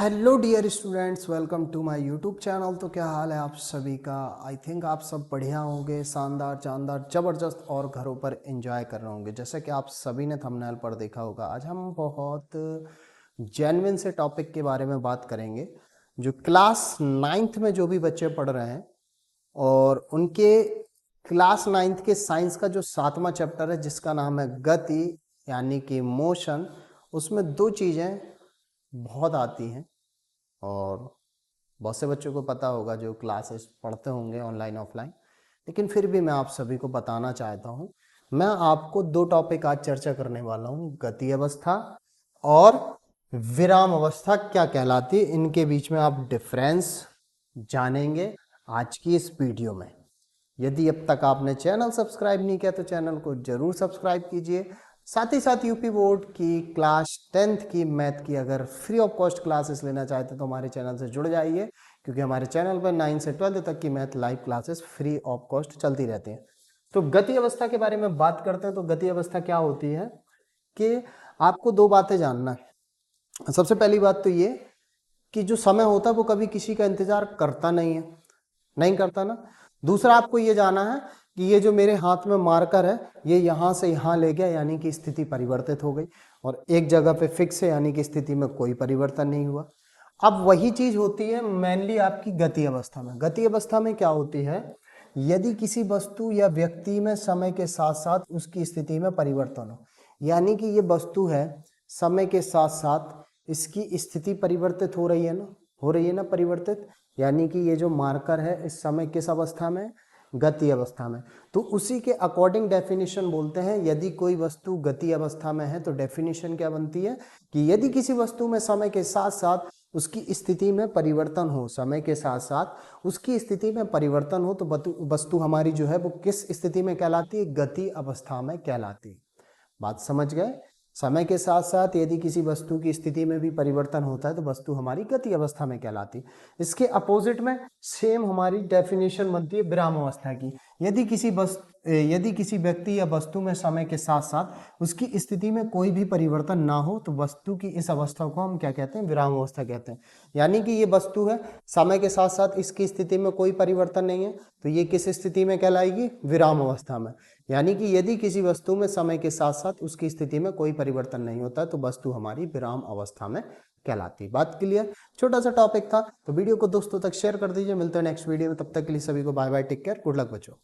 Hello dear students, welcome to my YouTube channel. तो क्या हाल है आप सभी का? आई थिंक आप सब बढ़िया होंगे, शानदार जानदार ज़बरदस्त और घरों पर एंजॉय कर रहे होंगे। जैसे कि आप सभी ने थंबनेल पर देखा होगा, आज हम बहुत जेन्युइन से टॉपिक के बारे में बात करेंगे जो क्लास 9th में जो भी बच्चे पढ़ रहे हैं और उनके क्लास 9th के साइंस का जो 7वां चैप्टर है जिसका नाम है गति यानी कि मोशन। उसमें दो चीज़ें बहुत आती हैं और बहुत से बच्चों को पता होगा जो क्लासेस पढ़ते होंगे ऑनलाइन ऑफलाइन, लेकिन फिर भी मैं आप सभी को बताना चाहता हूँ। मैं आपको दो टॉपिक आज चर्चा करने वाला हूँ, गति अवस्था और विराम अवस्था क्या कहलाती है। इनके बीच में आप डिफरेंस जानेंगे आज की इस वीडियो में। यदि अब तक आपने चैनल सब्सक्राइब नहीं किया तो चैनल को जरूर सब्सक्राइब कीजिए। साथ ही साथ यूपी बोर्ड की क्लास 10th की मैथ की अगर फ्री ऑफ कॉस्ट क्लासेस लेना चाहते तो हमारे चैनल से जुड़ जाइए, क्योंकि हमारे चैनल पर 9 से 12 तक की math live classes free of cost चलती रहती हैं। तो गति अवस्था के बारे में बात करते हैं। तो गति अवस्था क्या होती है कि आपको दो बातें जानना है। सबसे पहली बात तो ये कि जो समय होता है वो कभी किसी का इंतजार करता नहीं है, नहीं करता ना। दूसरा आपको ये जाना है कि ये जो मेरे हाथ में मार्कर है ये यहाँ से यहाँ ले गया यानी कि स्थिति परिवर्तित हो गई और एक जगह पे फिक्स है यानी कि स्थिति में कोई परिवर्तन नहीं हुआ। अब वही चीज होती है मेनली आपकी गति अवस्था में। गति अवस्था में क्या होती है, यदि किसी वस्तु या व्यक्ति में समय के साथ साथ उसकी स्थिति में परिवर्तन हो, यानी कि ये वस्तु है समय के साथ साथ इसकी स्थिति परिवर्तित हो रही है ना, हो रही है ना परिवर्तित, यानी कि ये जो मार्कर है इस समय किस अवस्था में, गति अवस्था में। तो उसी के अकॉर्डिंग डेफिनेशन बोलते हैं। यदि कोई वस्तु गति अवस्था में है तो डेफिनेशन क्या बनती है कि यदि किसी वस्तु में समय के साथ साथ उसकी स्थिति में परिवर्तन हो, समय के साथ साथ उसकी स्थिति में परिवर्तन हो, तो वस्तु हमारी जो है वो किस स्थिति में कहलाती है, गति अवस्था में कहलाती है। बात समझ गए? समय के साथ साथ यदि किसी वस्तु की स्थिति में भी परिवर्तन होता है तो वस्तु हमारी गति अवस्था में कहलाती। इसके अपोजिट में सेम हमारी डेफिनेशन बनती है विराम अवस्था की। यदि किसी व्यक्ति या वस्तु में समय के साथ साथ उसकी स्थिति में कोई भी परिवर्तन ना हो तो वस्तु की इस अवस्था को हम क्या कहते हैं, विराम अवस्था कहते हैं। यानी कि ये वस्तु है, समय के साथ साथ इसकी स्थिति में कोई परिवर्तन नहीं है, तो ये किस स्थिति में कहलाएगी, विराम अवस्था में। यानी कि यदि किसी वस्तु में समय के साथ साथ उसकी स्थिति में कोई परिवर्तन नहीं होता तो वस्तु हमारी विराम अवस्था में कहलाती। बात क्लियर? छोटा सा टॉपिक था, तो वीडियो को दोस्तों तक शेयर कर दीजिए। मिलते हैं नेक्स्ट वीडियो में, तब तक के लिए सभी को bye bye, take care, good luck बच्चों।